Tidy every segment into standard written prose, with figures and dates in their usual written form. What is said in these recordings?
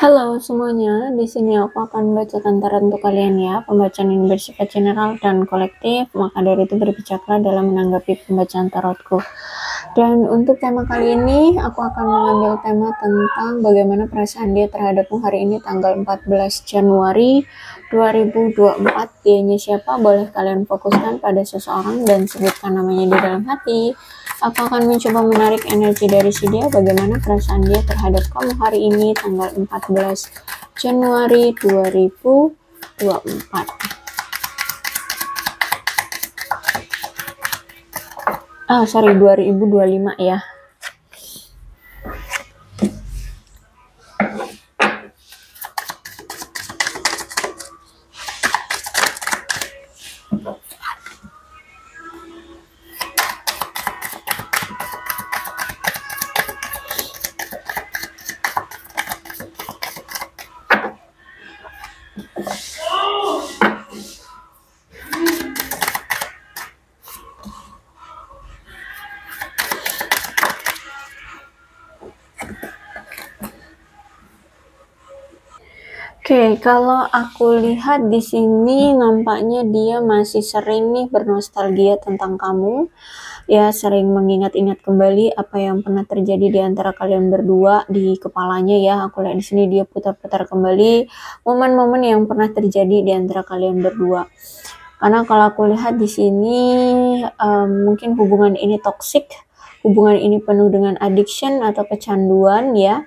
Halo semuanya, di sini aku akan membacakan tarot untuk kalian ya. Pembacaan ini bersifat general dan kolektif, maka dari itu berbijaklah dalam menanggapi pembacaan tarotku. Dan untuk tema kali ini, aku akan mengambil tema tentang bagaimana perasaan dia terhadapmu hari ini tanggal 14 Januari 2024. Dianya siapa? Boleh kalian fokuskan pada seseorang dan sebutkan namanya di dalam hati. Aku akan mencoba menarik energi dari si dia, bagaimana perasaan dia terhadap kamu hari ini tanggal 14 Januari 2024. Sorry, 2025 ya. Oke, kalau aku lihat di sini nampaknya dia masih sering nih bernostalgia tentang kamu. Ya, sering mengingat-ingat kembali apa yang pernah terjadi di antara kalian berdua di kepalanya ya. Aku lihat di sini dia putar-putar kembali momen-momen yang pernah terjadi di antara kalian berdua. Karena kalau aku lihat di sini mungkin hubungan ini toksik, hubungan ini penuh dengan addiction atau kecanduan ya.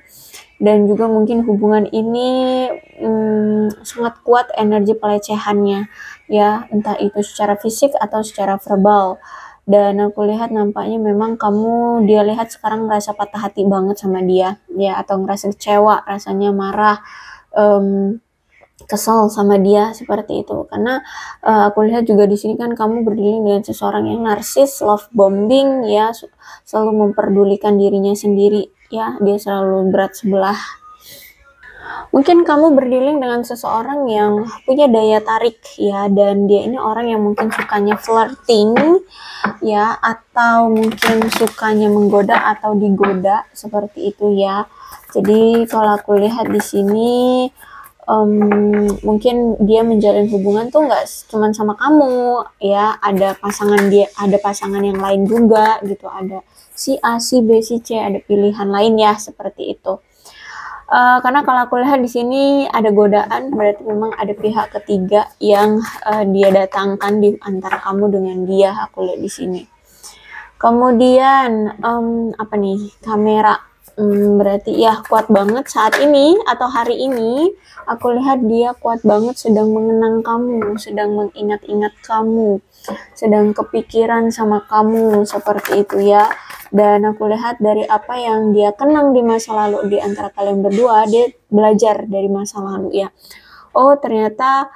Dan juga mungkin hubungan ini sangat kuat energi pelecehannya ya, entah itu secara fisik atau secara verbal. Dan aku lihat nampaknya memang dia lihat sekarang ngerasa patah hati banget sama dia ya, atau ngerasa kecewa, rasanya marah, kesel sama dia seperti itu. Karena aku lihat juga di sini kan kamu berdiri dengan seseorang yang narsis, love bombing ya, selalu memperdulikan dirinya sendiri ya, dia selalu berat sebelah. Mungkin kamu berdealing dengan seseorang yang punya daya tarik ya, dan dia ini orang yang mungkin sukanya flirting ya, atau mungkin sukanya menggoda atau digoda seperti itu ya. Jadi kalau aku lihat di sini mungkin dia menjalin hubungan tuh nggak cuma sama kamu ya, ada pasangan yang lain juga gitu, ada si A, si B, si C, ada pilihan lain ya seperti itu. Karena kalau aku lihat di sini ada godaan, berarti memang ada pihak ketiga yang dia datangkan di antara kamu dengan dia. Aku lihat di sini. Kemudian apa nih, kamera, berarti ya kuat banget saat ini atau hari ini. Aku lihat dia kuat banget, sedang mengenang kamu, sedang mengingat-ingat kamu, sedang kepikiran sama kamu seperti itu ya. Dan aku lihat dari apa yang dia kenang di masa lalu di antara kalian berdua, dia belajar dari masa lalu ya. Oh, ternyata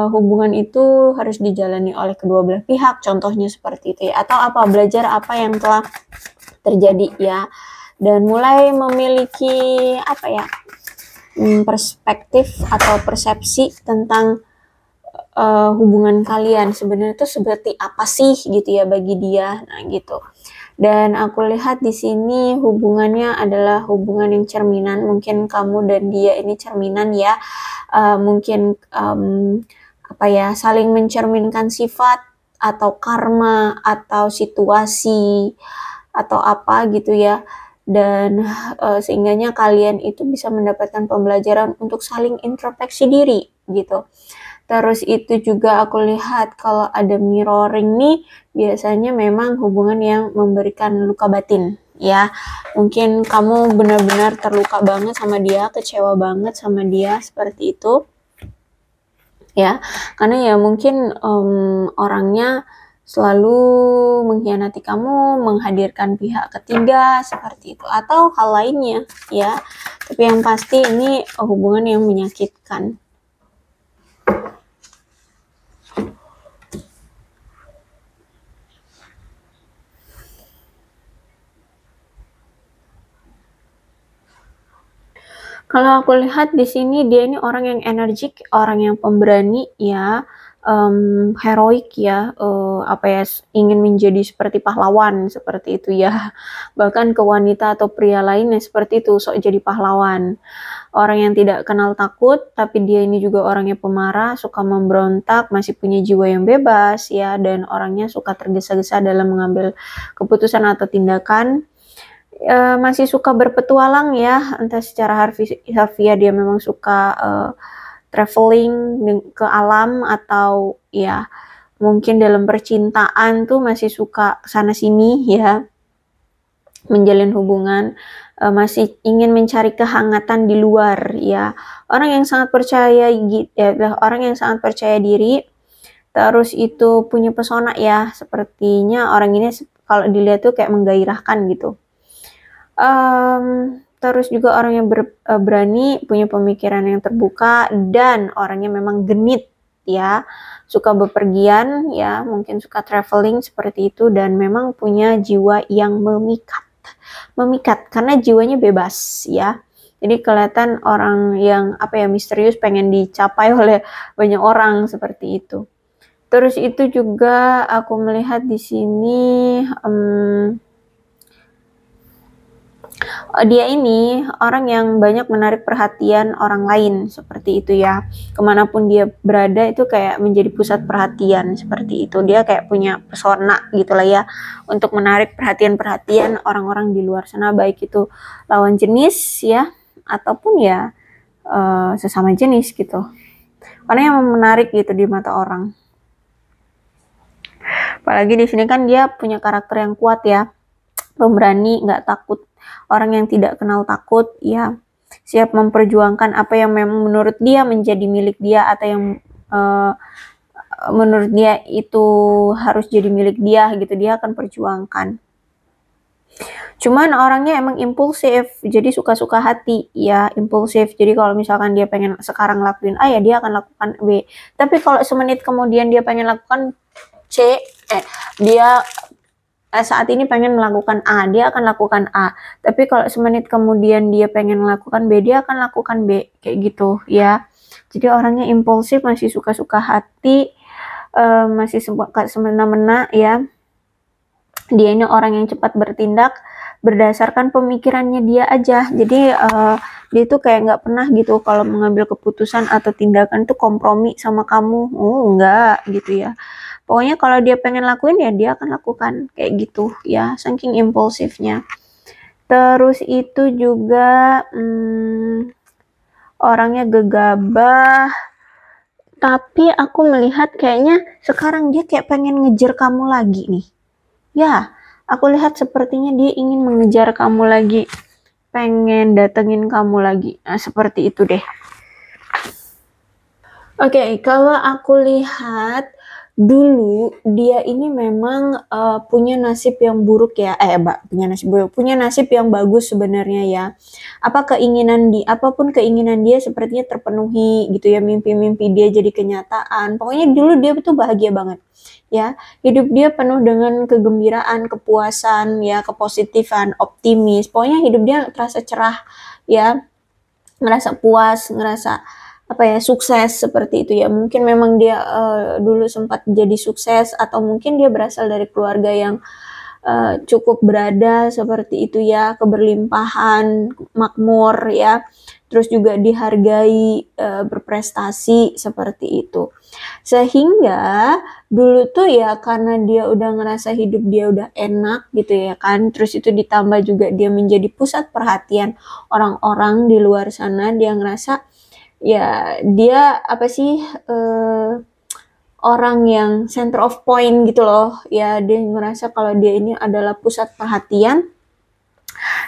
hubungan itu harus dijalani oleh kedua belah pihak, contohnya seperti itu ya. Atau apa, belajar apa yang telah terjadi ya. Dan mulai memiliki apa ya, perspektif atau persepsi tentang hubungan kalian sebenarnya itu seperti apa sih gitu ya bagi dia. Nah, gitu. Dan aku lihat di sini hubungannya adalah hubungan yang cerminan. Mungkin kamu dan dia ini cerminan ya. Mungkin apa ya, saling mencerminkan sifat atau karma atau situasi atau apa gitu ya. Dan sehingganya kalian itu bisa mendapatkan pembelajaran untuk saling introspeksi diri gitu. Terus itu juga aku lihat kalau ada mirroring nih, biasanya memang hubungan yang memberikan luka batin ya. Mungkin kamu benar-benar terluka banget sama dia, kecewa banget sama dia seperti itu ya. Karena ya mungkin orangnya selalu mengkhianati kamu, menghadirkan pihak ketiga seperti itu, atau hal lainnya ya. Tapi yang pasti ini hubungan yang menyakitkan. Kalau aku lihat di sini dia ini orang yang energik, orang yang pemberani ya, heroik ya, apa ya, ingin menjadi seperti pahlawan seperti itu ya. Bahkan ke wanita atau pria lainnya seperti itu, sok jadi pahlawan. Orang yang tidak kenal takut, tapi dia ini juga orangnya pemarah, suka memberontak, masih punya jiwa yang bebas ya, dan orangnya suka tergesa-gesa dalam mengambil keputusan atau tindakan. Masih suka berpetualang ya, entah secara harfiah dia memang suka traveling ke alam, atau ya mungkin dalam percintaan tuh masih suka sana sini ya, menjalin hubungan, masih ingin mencari kehangatan di luar ya. Orang yang sangat percaya orang yang sangat percaya diri, terus itu punya pesona ya, sepertinya orang ini kalau dilihat tuh kayak menggairahkan gitu. Terus juga orang yang berani, punya pemikiran yang terbuka, dan orangnya memang genit ya, suka bepergian ya, mungkin suka traveling seperti itu, dan memang punya jiwa yang memikat karena jiwanya bebas ya. Jadi kelihatan orang yang apa ya, misterius, pengen dicapai oleh banyak orang seperti itu. Terus itu juga aku melihat di sini dia ini orang yang banyak menarik perhatian orang lain seperti itu ya. Kemanapun dia berada itu kayak menjadi pusat perhatian seperti itu. Dia kayak punya pesona gitulah ya, untuk menarik perhatian orang-orang di luar sana, baik itu lawan jenis ya, ataupun ya sesama jenis gitu. Orang yang menarik gitu di mata orang. Apalagi di sini kan dia punya karakter yang kuat ya, pemberani, nggak takut, orang yang tidak kenal takut ya, siap memperjuangkan apa yang memang menurut dia menjadi milik dia, atau yang menurut dia itu harus jadi milik dia gitu, dia akan perjuangkan. Cuman orangnya emang impulsif, jadi suka-suka hati ya, impulsif. Jadi kalau misalkan dia pengen sekarang lakuin A ya dia akan lakukan B. Tapi kalau semenit kemudian dia pengen lakukan C, dia saat ini pengen melakukan A, dia akan lakukan A. Tapi kalau semenit kemudian dia pengen melakukan B, dia akan lakukan B, kayak gitu ya. Jadi orangnya impulsif, masih suka-suka hati, masih suka semena-mena ya. Dia ini orang yang cepat bertindak berdasarkan pemikirannya dia aja. Jadi dia tuh kayak nggak pernah gitu kalau mengambil keputusan atau tindakan tuh kompromi sama kamu. Enggak gitu ya. Pokoknya kalau dia pengen lakuin ya dia akan lakukan, kayak gitu ya, saking impulsifnya. Terus itu juga orangnya gegabah, tapi aku melihat kayaknya sekarang dia kayak pengen ngejar kamu lagi nih ya. Aku lihat sepertinya dia ingin mengejar kamu lagi, pengen datengin kamu lagi. Nah, seperti itu deh. Oke, kalau aku lihat dulu dia ini memang punya nasib yang buruk ya, punya nasib yang bagus sebenarnya ya. Apapun keinginan dia sepertinya terpenuhi gitu ya, mimpi-mimpi dia jadi kenyataan. Pokoknya dulu dia tuh bahagia banget ya. Hidup dia penuh dengan kegembiraan, kepuasan ya, kepositifan, optimis. Pokoknya hidup dia terasa cerah ya, ngerasa puas, ngerasa sukses seperti itu ya. Mungkin memang dia dulu sempat jadi sukses, atau mungkin dia berasal dari keluarga yang cukup berada seperti itu ya, keberlimpahan, makmur ya, terus juga dihargai, berprestasi seperti itu. Sehingga dulu tuh ya, karena dia udah ngerasa hidup dia udah enak gitu ya kan, terus itu ditambah juga dia menjadi pusat perhatian orang-orang di luar sana, dia ngerasa ya dia orang yang center of point gitu loh ya. Dia merasa kalau dia ini adalah pusat perhatian,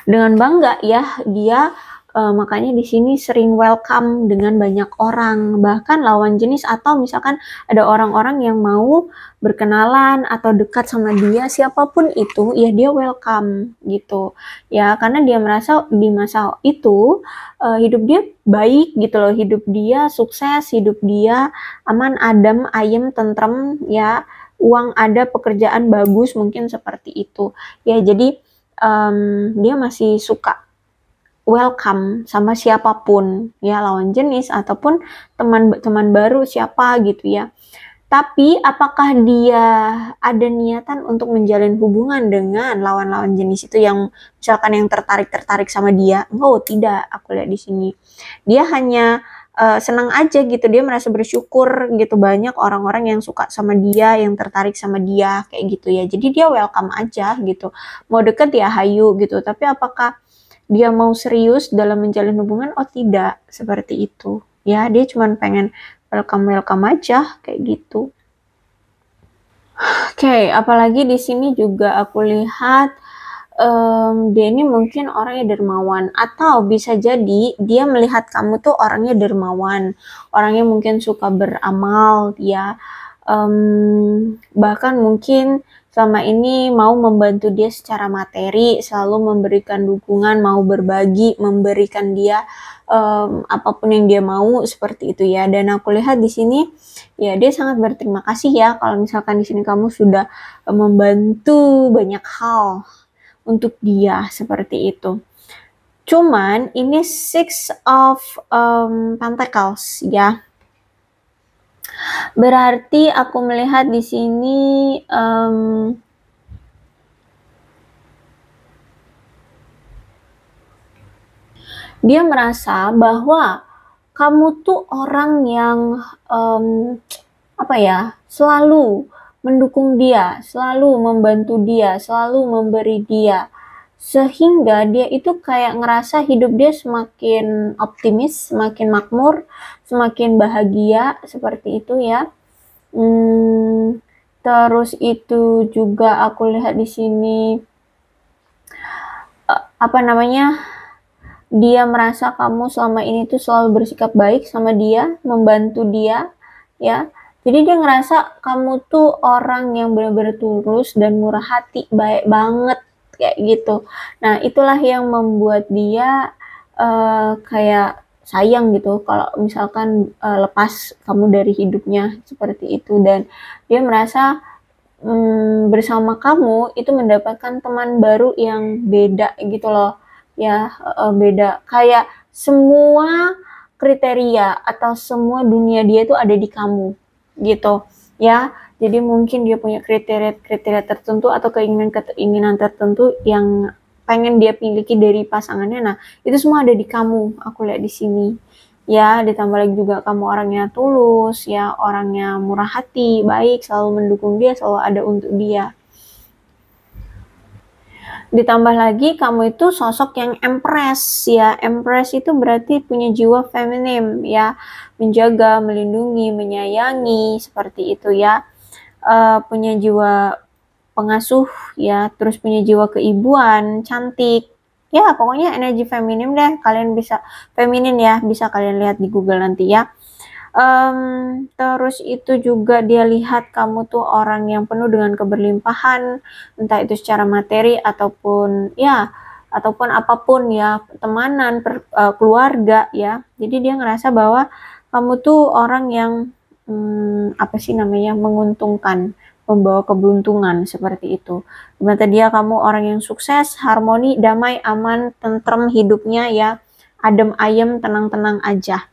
dengan bangga ya dia, makanya di sini sering welcome dengan banyak orang, bahkan lawan jenis, atau misalkan ada orang-orang yang mau berkenalan atau dekat sama dia, siapapun itu ya dia welcome gitu ya, karena dia merasa di masa itu hidup dia baik gitu loh, hidup dia sukses, hidup dia aman, adem, ayem, tentrem ya, uang ada, pekerjaan bagus, mungkin seperti itu ya. Jadi dia masih suka welcome sama siapapun ya, lawan jenis ataupun teman baru siapa gitu ya. Tapi apakah dia ada niatan untuk menjalin hubungan dengan lawan-lawan jenis itu yang misalkan yang tertarik sama dia? Oh, tidak, aku lihat di sini. Dia hanya senang aja gitu, dia merasa bersyukur gitu, banyak orang-orang yang suka sama dia, yang tertarik sama dia kayak gitu ya. Jadi dia welcome aja gitu. Mau deket ya hayu gitu. Tapi apakah dia mau serius dalam menjalin hubungan? Oh, tidak, seperti itu. Ya, dia cuma pengen welcome aja kayak gitu. Oke, apalagi di sini juga aku lihat dia ini mungkin orangnya dermawan, atau bisa jadi dia melihat kamu tuh orangnya dermawan, orangnya mungkin suka beramal ya, bahkan mungkin selama ini mau membantu dia secara materi, selalu memberikan dukungan, mau berbagi, memberikan dia apapun yang dia mau seperti itu ya. Dan aku lihat di sini ya dia sangat berterima kasih ya kalau misalkan di sini kamu sudah membantu banyak hal untuk dia seperti itu. Cuman ini Six of Pentacles ya. Berarti aku melihat di sini dia merasa bahwa kamu tuh orang yang selalu mendukung dia, selalu membantu dia, selalu memberi dia, sehingga dia itu kayak ngerasa hidup dia semakin optimis, semakin makmur, semakin bahagia seperti itu ya. Terus itu juga aku lihat di sini dia merasa kamu selama ini tuh selalu bersikap baik sama dia, membantu dia, ya. Jadi dia ngerasa kamu tuh orang yang benar-benar tulus dan murah hati, baik banget, kayak gitu. Nah, itulah yang membuat dia kayak sayang gitu kalau misalkan lepas kamu dari hidupnya, seperti itu. Dan dia merasa bersama kamu itu mendapatkan teman baru yang beda gitu loh ya, beda, kayak semua kriteria atau semua dunia dia itu ada di kamu gitu ya. Jadi mungkin dia punya kriteria tertentu atau keinginan tertentu yang pengen dia miliki dari pasangannya. Nah, itu semua ada di kamu, aku lihat di sini ya. Ditambah lagi juga kamu orangnya tulus ya, orangnya murah hati, baik, selalu mendukung dia, selalu ada untuk dia. Ditambah lagi kamu itu sosok yang empress ya. Empress itu berarti punya jiwa feminim ya, menjaga, melindungi, menyayangi, seperti itu ya. Punya jiwa pengasuh ya, terus punya jiwa keibuan, cantik ya, pokoknya energi feminim deh. Kalian bisa feminin ya, bisa kalian lihat di Google nanti ya. Terus itu juga dia lihat kamu tuh orang yang penuh dengan keberlimpahan, entah itu secara materi ataupun apapun ya, pertemanan, keluarga ya. Jadi dia ngerasa bahwa kamu tuh orang yang menguntungkan, membawa keberuntungan, seperti itu. Di mata dia kamu orang yang sukses, harmoni, damai, aman, tentrem hidupnya ya, adem ayem, tenang-tenang aja.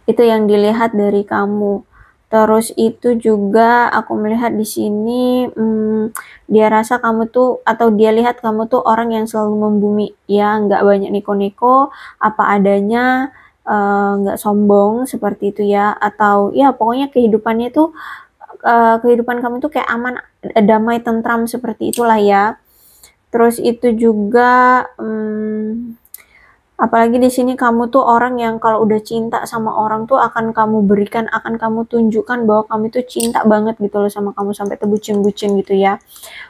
Itu yang dilihat dari kamu. Terus itu juga aku melihat di sini dia rasa kamu tuh, atau dia lihat kamu tuh orang yang selalu membumi ya, nggak banyak neko-neko, apa adanya, nggak sombong, seperti itu ya. Atau ya pokoknya kehidupannya tuh kehidupan kamu tuh kayak aman, damai, tentram, seperti itulah ya. Terus itu juga apalagi di sini kamu tuh orang yang kalau udah cinta sama orang tuh akan kamu berikan, akan kamu tunjukkan bahwa kamu tuh cinta banget gitu loh sama kamu, sampai terbucin-bucin gitu ya.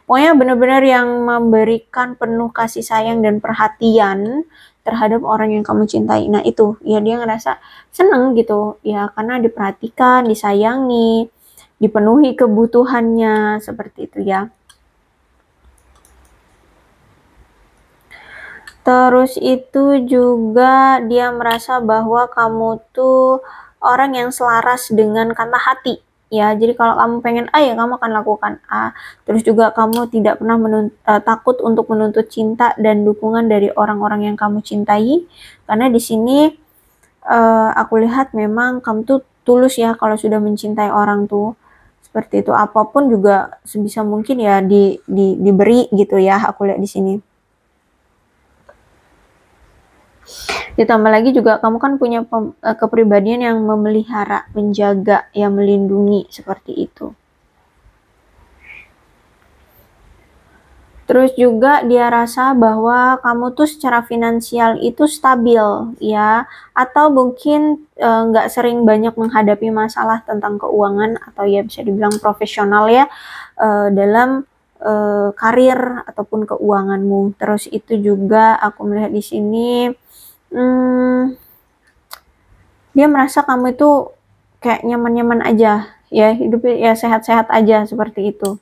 Pokoknya benar-benar yang memberikan penuh kasih sayang dan perhatian terhadap orang yang kamu cintai. Nah itu ya, dia ngerasa seneng gitu ya, karena diperhatikan, disayangi, dipenuhi kebutuhannya, seperti itu ya. Terus itu juga dia merasa bahwa kamu tuh orang yang selaras dengan kata hati ya. Jadi kalau kamu pengen A ya kamu akan lakukan A. Terus juga kamu tidak pernah takut untuk menuntut cinta dan dukungan dari orang-orang yang kamu cintai, karena di sini aku lihat memang kamu tuh tulus ya kalau sudah mencintai orang tuh. Seperti itu, apapun juga sebisa mungkin ya diberi gitu ya, aku lihat di sini. Ditambah lagi juga kamu kan punya kepribadian yang memelihara, menjaga, yang melindungi seperti itu. Terus juga dia rasa bahwa kamu tuh secara finansial itu stabil ya, atau mungkin nggak sering banyak menghadapi masalah tentang keuangan, atau ya bisa dibilang profesional ya, dalam karir ataupun keuanganmu. Terus itu juga aku melihat di sini dia merasa kamu itu kayak nyaman-nyaman aja ya, hidupnya ya sehat-sehat aja seperti itu.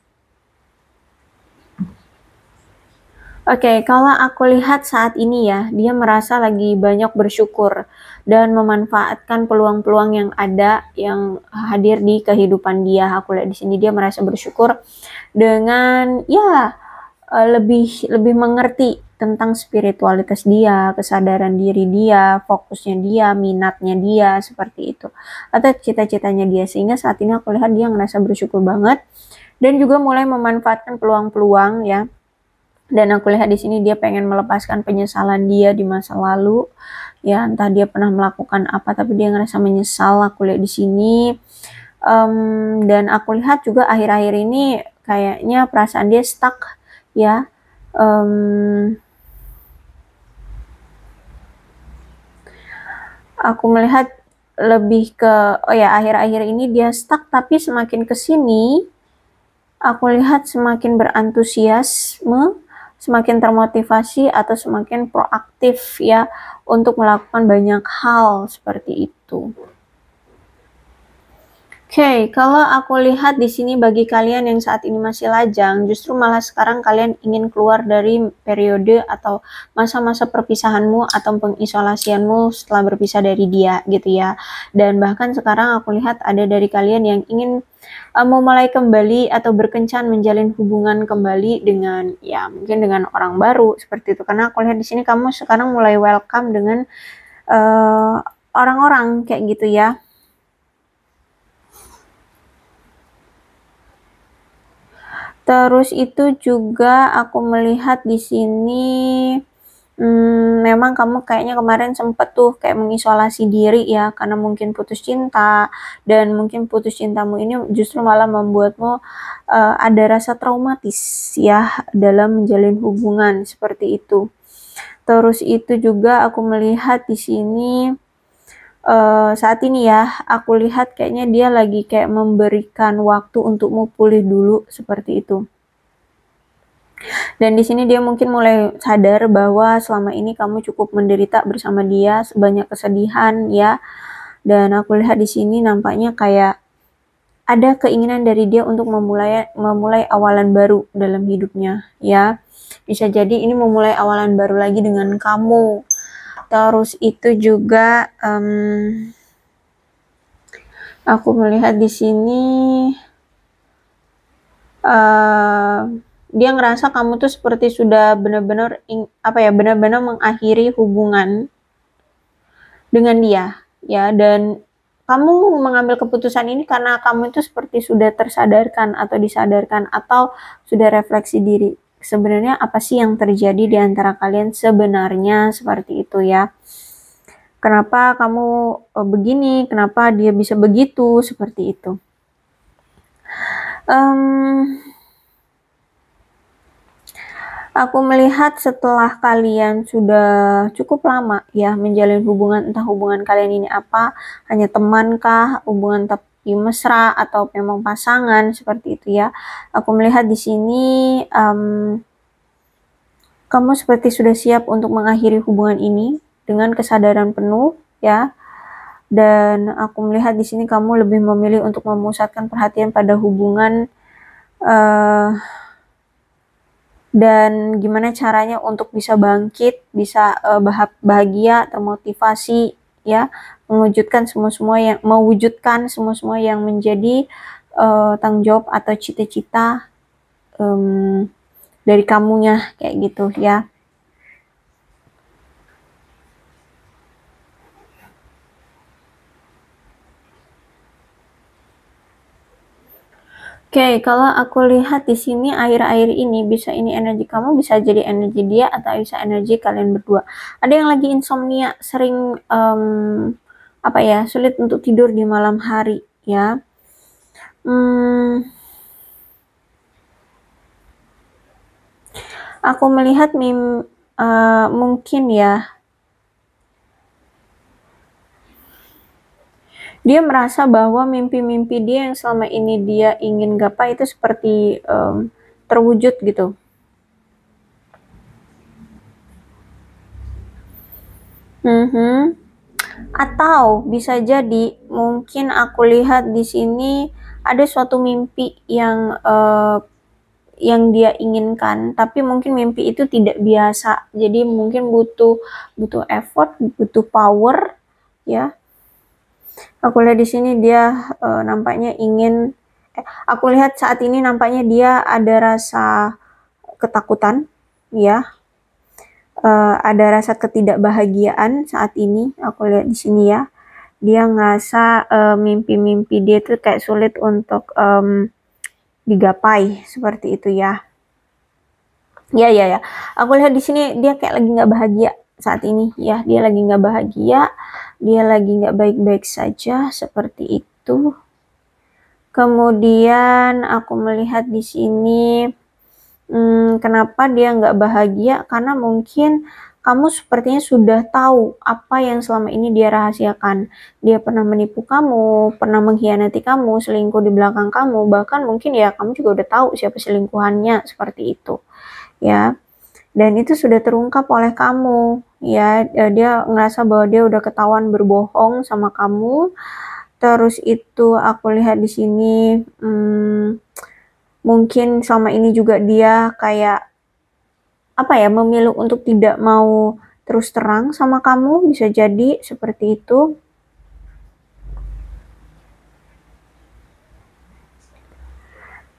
Oke, kalau aku lihat saat ini ya, dia merasa lagi banyak bersyukur dan memanfaatkan peluang-peluang yang ada, yang hadir di kehidupan dia. Aku lihat di sini dia merasa bersyukur dengan ya lebih mengerti tentang spiritualitas dia, kesadaran diri dia, fokusnya dia, minatnya dia, seperti itu. Atau cita-citanya dia, sehingga saat ini aku lihat dia ngerasa bersyukur banget dan juga mulai memanfaatkan peluang-peluang ya. Dan aku lihat di sini dia pengen melepaskan penyesalan dia di masa lalu ya, entah dia pernah melakukan apa tapi dia ngerasa menyesal, aku lihat di sini. Dan aku lihat juga akhir-akhir ini kayaknya perasaan dia stuck ya. Aku melihat lebih ke akhir-akhir ini dia stuck, tapi semakin kesini aku lihat semakin berantusiasme, semakin termotivasi atau semakin proaktif ya untuk melakukan banyak hal seperti itu. Oke, kalau aku lihat di sini bagi kalian yang saat ini masih lajang, justru malah sekarang kalian ingin keluar dari periode atau masa-masa perpisahanmu atau pengisolasianmu setelah berpisah dari dia gitu ya. Dan bahkan sekarang aku lihat ada dari kalian yang ingin memulai kembali atau berkencan menjalin hubungan kembali dengan ya mungkin dengan orang baru seperti itu. Karena aku lihat di sini kamu sekarang mulai welcome dengan orang-orang kayak gitu ya. Terus itu juga aku melihat di sini memang kamu kayaknya kemarin sempet tuh kayak mengisolasi diri ya, karena mungkin putus cinta, dan mungkin putus cintamu ini justru malah membuatmu ada rasa traumatis ya dalam menjalin hubungan seperti itu. Terus itu juga aku melihat di sini saat ini ya, aku lihat kayaknya dia lagi kayak memberikan waktu untukmu pulih dulu seperti itu. Dan di sini dia mungkin mulai sadar bahwa selama ini kamu cukup menderita bersama dia, banyak kesedihan ya. Dan aku lihat di sini nampaknya kayak ada keinginan dari dia untuk memulai awalan baru dalam hidupnya ya. Bisa jadi ini memulai awalan baru lagi dengan kamu. Terus itu juga aku melihat di sini dia ngerasa kamu tuh seperti sudah benar-benar benar-benar mengakhiri hubungan dengan dia ya, dan kamu mengambil keputusan ini karena kamu itu seperti sudah tersadarkan atau disadarkan atau sudah refleksi diri. Sebenarnya apa sih yang terjadi di antara kalian sebenarnya seperti itu ya. Kenapa kamu begini, kenapa dia bisa begitu, seperti itu. Aku melihat setelah kalian sudah cukup lama ya menjalin hubungan, entah hubungan kalian ini apa, hanya temankah, hubungan tapi mesra, atau memang pasangan seperti itu ya. Aku melihat di sini kamu seperti sudah siap untuk mengakhiri hubungan ini dengan kesadaran penuh ya. Dan aku melihat di sini kamu lebih memilih untuk memusatkan perhatian pada hubungan dan gimana caranya untuk bisa bangkit, bisa bahagia, termotivasi ya, mewujudkan semua yang menjadi tanggung jawab atau cita-cita dari kamunya kayak gitu ya. Oke, kalau aku lihat di sini akhir-akhir ini bisa ini energi kamu, bisa jadi energi dia, atau bisa energi kalian berdua. Ada yang lagi insomnia, sering apa ya, sulit untuk tidur di malam hari ya. Aku melihat mungkin ya, dia merasa bahwa mimpi-mimpi dia yang selama ini dia ingin gapai itu seperti terwujud gitu. Atau bisa jadi mungkin aku lihat di sini ada suatu mimpi yang dia inginkan, tapi mungkin mimpi itu tidak biasa. Jadi mungkin butuh effort, butuh power ya. Aku lihat di sini dia nampaknya ingin aku lihat saat ini nampaknya dia ada rasa ketakutan ya. Ada rasa ketidakbahagiaan saat ini. Aku lihat di sini ya. Dia ngerasa mimpi-mimpi dia tuh kayak sulit untuk digapai seperti itu ya. Ya. Aku lihat di sini dia kayak lagi nggak bahagia saat ini ya. Dia lagi nggak bahagia. Dia lagi nggak baik-baik saja seperti itu. Kemudian aku melihat di sini kenapa dia nggak bahagia, karena mungkin kamu sepertinya sudah tahu apa yang selama ini dia rahasiakan. Dia pernah menipu kamu, pernah mengkhianati kamu, selingkuh di belakang kamu, bahkan mungkin ya kamu juga udah tahu siapa selingkuhannya, seperti itu ya. Dan itu sudah terungkap oleh kamu ya. Dia ngerasa bahwa dia udah ketahuan berbohong sama kamu. Terus itu aku lihat di sini mungkin selama ini juga dia kayak apa ya, memilih untuk tidak mau terus terang sama kamu, bisa jadi seperti itu.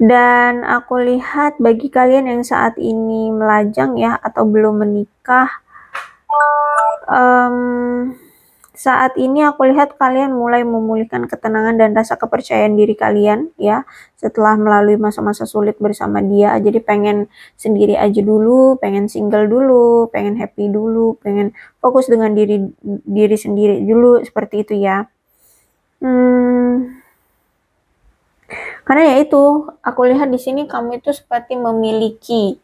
Dan aku lihat bagi kalian yang saat ini melajang ya, atau belum menikah, saat ini aku lihat kalian mulai memulihkan ketenangan dan rasa kepercayaan diri kalian ya, setelah melalui masa-masa sulit bersama dia. Jadi pengen sendiri aja dulu, pengen single dulu, pengen happy dulu, pengen fokus dengan diri sendiri dulu, seperti itu ya. Karena ya itu, aku lihat di sini kamu itu seperti memiliki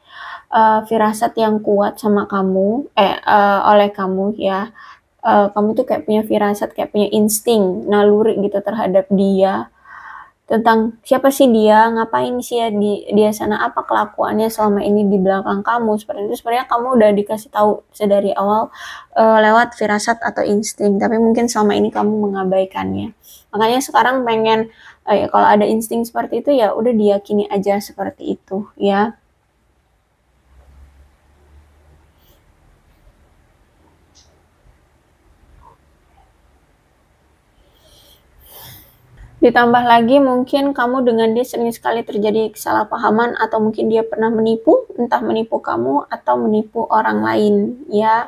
firasat yang kuat sama kamu, oleh kamu ya. Kamu tuh kayak punya firasat, kayak punya insting, naluri gitu terhadap dia, tentang siapa sih dia, ngapain sih ya dia sana, apa kelakuannya selama ini di belakang kamu, seperti itu. Sebenarnya kamu udah dikasih tahu sedari awal lewat firasat atau insting, tapi mungkin selama ini kamu mengabaikannya. Makanya sekarang pengen kalau ada insting seperti itu ya udah diyakini aja seperti itu ya. Ditambah lagi mungkin kamu dengan dia sering sekali terjadi kesalahpahaman, atau mungkin dia pernah menipu, entah menipu kamu atau menipu orang lain ya.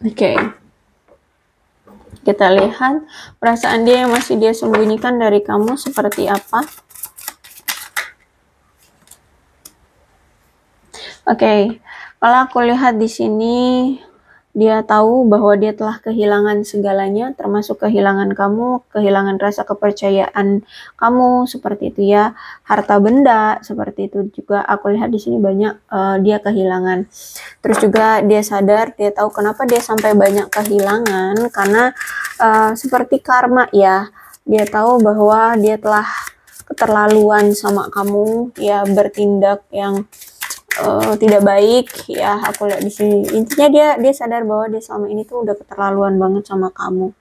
Oke. Kita lihat perasaan dia yang masih dia sembunyikan dari kamu seperti apa. Oke. Kalau aku lihat di sini, dia tahu bahwa dia telah kehilangan segalanya, termasuk kehilangan kamu, kehilangan rasa kepercayaan kamu, seperti itu ya. Harta benda, seperti itu juga. Aku lihat di sini banyak dia kehilangan. Terus juga dia sadar, dia tahu kenapa dia sampai banyak kehilangan, karena seperti karma ya. Dia tahu bahwa dia telah keterlaluan sama kamu ya, bertindak yang tidak baik ya. Aku lihat di sini intinya dia sadar bahwa dia selama ini tuh udah keterlaluan banget sama kamu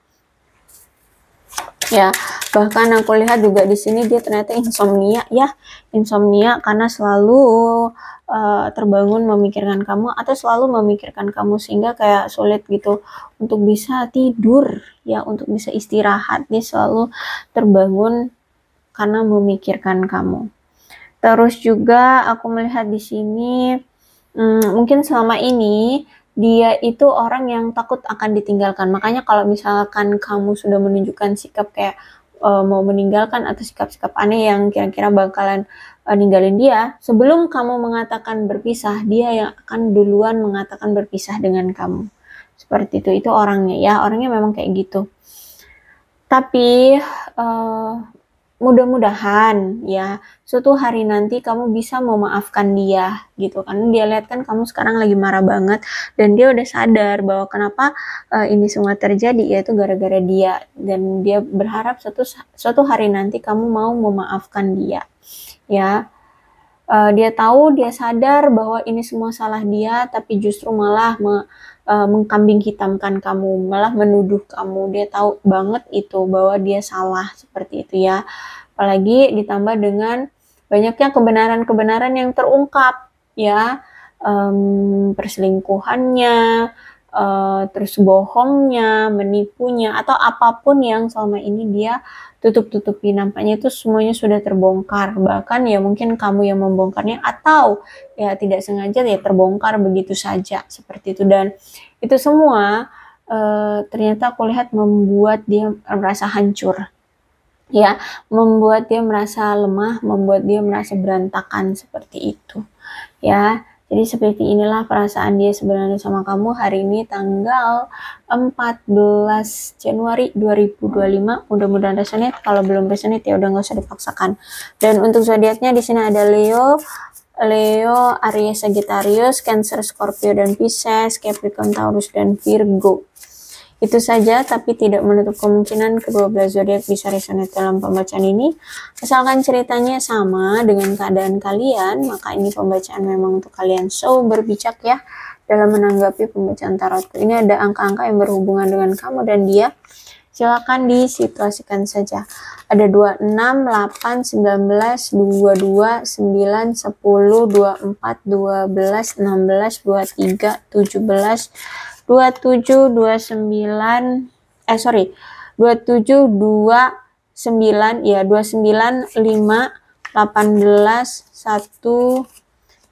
ya. Bahkan aku lihat juga di sini dia ternyata insomnia ya, insomnia karena selalu terbangun memikirkan kamu, atau selalu memikirkan kamu, sehingga kayak sulit gitu untuk bisa tidur ya, untuk bisa istirahat. Dia selalu terbangun karena memikirkan kamu. Terus juga aku melihat di sini mungkin selama ini dia itu orang yang takut akan ditinggalkan. Makanya kalau misalkan kamu sudah menunjukkan sikap kayak mau meninggalkan atau sikap-sikap aneh yang kira-kira bakalan ninggalin dia, sebelum kamu mengatakan berpisah, dia yang akan duluan mengatakan berpisah dengan kamu. Seperti itu orangnya ya, orangnya memang kayak gitu. Tapi mudah-mudahan ya suatu hari nanti kamu bisa memaafkan dia gitu kan. Dia lihat kan kamu sekarang lagi marah banget dan dia udah sadar bahwa kenapa ini semua terjadi yaitu gara-gara dia, dan dia berharap suatu hari nanti kamu mau memaafkan dia ya. Dia tahu, dia sadar bahwa ini semua salah dia, tapi justru malah mengkambing hitamkan kamu, malah menuduh kamu. Dia tahu banget itu bahwa dia salah, seperti itu ya. Apalagi ditambah dengan banyaknya kebenaran-kebenaran yang terungkap ya, perselingkuhannya, terus bohongnya, menipunya, atau apapun yang selama ini dia tutup-tutupi, nampaknya itu semuanya sudah terbongkar. Bahkan ya mungkin kamu yang membongkarnya, atau ya tidak sengaja ya terbongkar begitu saja, seperti itu. Dan itu semua ternyata aku lihat membuat dia merasa hancur ya, membuat dia merasa lemah, membuat dia merasa berantakan, seperti itu ya. Jadi seperti inilah perasaan dia sebenarnya sama kamu hari ini tanggal 14 Januari 2025. Mudah-mudahan resonate. Kalau belum resonate ya udah nggak usah dipaksakan. Dan untuk zodiaknya di sini ada Leo, Aries, Sagittarius, Cancer, Scorpio dan Pisces, Capricorn, Taurus dan Virgo. Itu saja, tapi tidak menutup kemungkinan kedua belah zodiak bisa resonate dalam pembacaan ini. Asalkan ceritanya sama dengan keadaan kalian, maka ini pembacaan memang untuk kalian. So, berbijak ya dalam menanggapi pembacaan tarotku. Ini ada angka-angka yang berhubungan dengan kamu dan dia. Silakan disituasikan saja. Ada 26, 8, 19, 22, 9, 10, 24, 12, 16, 23, 17, 27, 29, 27, 29, ya 29, 5, 18, 1,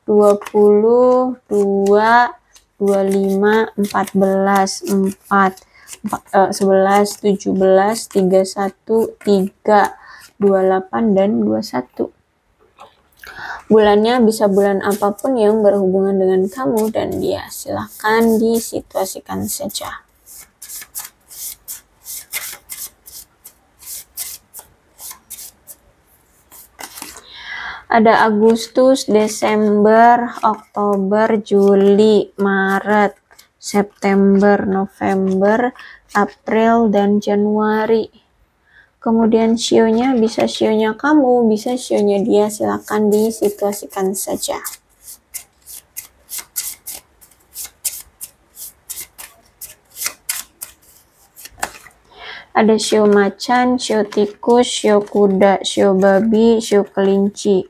20, 2, 25, 14, 4, 11, 17, 31, 3, 28, dan 21. Bulannya bisa bulan apapun yang berhubungan dengan kamu dan dia. Silahkan disituasikan saja. Ada Agustus, Desember, Oktober, Juli, Maret, September, November, April, dan Januari. Kemudian sionya bisa sionya kamu, bisa sionya dia, silakan disituasikan saja. Ada sio macan, sio tikus, sio kuda, sio babi, sio kelinci,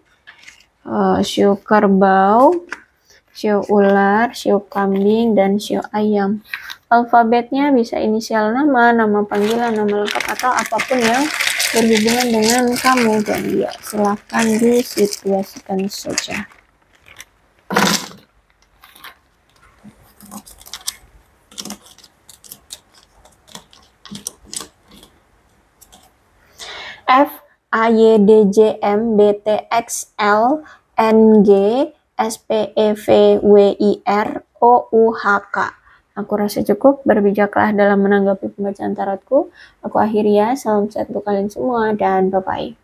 sio kerbau, sio ular, sio kambing, dan sio ayam. Alfabetnya bisa inisial nama, nama panggilan, nama lengkap, atau apapun yang berhubungan dengan kamu dan dia. Silahkan disituasikan saja. F, A, Y, D, J, M, B, T, X, L, N, G, S, P, E, V, W, I, R, O, U, H, K. Aku rasa cukup, berbijaklah dalam menanggapi pembacaan tarotku. Aku akhiri ya, salam sehat untuk kalian semua dan bye-bye.